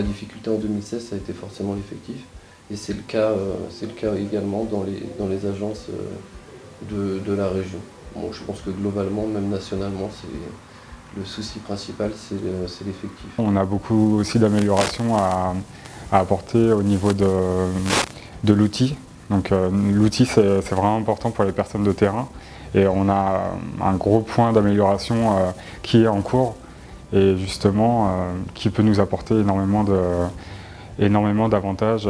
La difficulté en 2016, ça a été forcément l'effectif. Et c'est le cas également dans les agences de la région. Bon, je pense que globalement, même nationalement, le souci principal, c'est l'effectif. On a beaucoup aussi d'améliorations à apporter au niveau de l'outil. Donc l'outil, c'est vraiment important pour les personnes de terrain. Et on a un gros point d'amélioration qui est en cours et justement qui peut nous apporter énormément d'avantages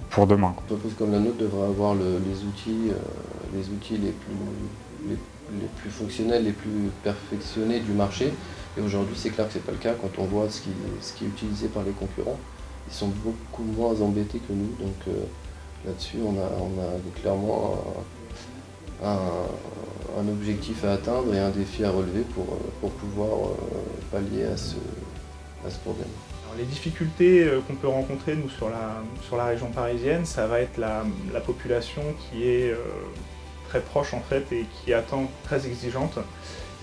pour demain. Une entreprise comme la nôtre devrait avoir les outils les plus fonctionnels, les plus perfectionnés du marché. Et aujourd'hui, c'est clair que ce n'est pas le cas quand on voit ce qui est utilisé par les concurrents. Ils sont beaucoup moins embêtés que nous. Donc là-dessus, on a clairement un objectif à atteindre et un défi à relever pour pouvoir pallier à ce problème. Alors, les difficultés qu'on peut rencontrer nous sur la région parisienne, ça va être la population qui est très proche en fait et qui attend, très exigeante,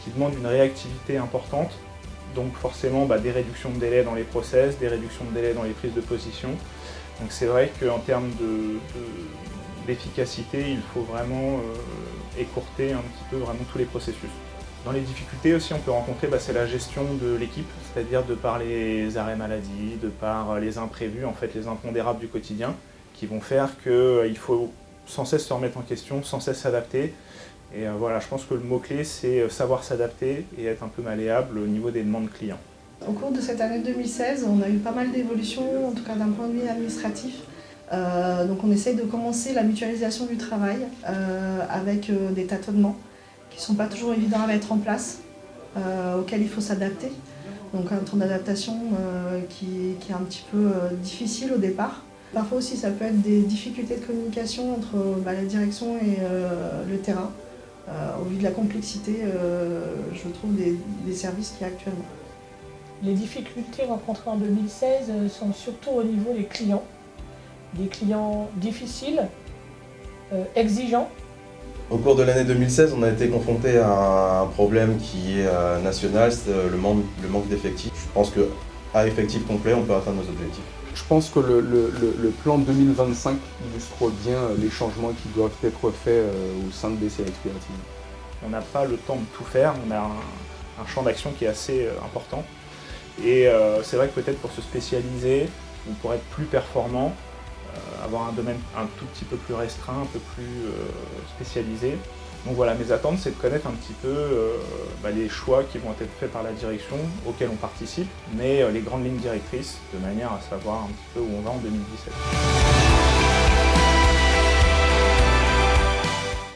qui demande une réactivité importante. Donc forcément des réductions de délai dans les process, des réductions de délai dans les prises de position. Donc c'est vrai qu'en termes d'efficacité, il faut vraiment écourter un petit peu vraiment tous les processus. Dans les difficultés aussi, on peut rencontrer c'est la gestion de l'équipe, c'est-à-dire de par les arrêts maladie, de par les imprévus, en fait les impondérables du quotidien, qui vont faire qu'il faut sans cesse se remettre en question, sans cesse s'adapter. Et voilà, je pense que le mot-clé, c'est savoir s'adapter et être un peu malléable au niveau des demandes clients. Au cours de cette année 2016, on a eu pas mal d'évolutions, en tout cas d'un point de vue administratif. Donc on essaye de commencer la mutualisation du travail avec des tâtonnements qui ne sont pas toujours évidents à mettre en place, auxquels il faut s'adapter. Donc un temps d'adaptation qui est un petit peu difficile au départ. Parfois aussi ça peut être des difficultés de communication entre la direction et le terrain. Au vu de la complexité, je trouve, des services qu'il y a actuellement. Les difficultés rencontrées en 2016 sont surtout au niveau des clients difficiles, exigeants. Au cours de l'année 2016, on a été confronté à un problème qui est national, c'est le manque d'effectifs. Je pense qu'à effectif complet, on peut atteindre nos objectifs. Je pense que le plan 2025 illustre bien les changements qui doivent être faits au sein de BCA Expediting. On n'a pas le temps de tout faire, on a un champ d'action qui est assez important. Et c'est vrai que peut-être pour se spécialiser, ou pour être plus performant, avoir un domaine un tout petit peu plus restreint, un peu plus spécialisé. Donc voilà, mes attentes, c'est de connaître un petit peu les choix qui vont être faits par la direction, auxquels on participe, mais les grandes lignes directrices, de manière à savoir un petit peu où on va en 2017.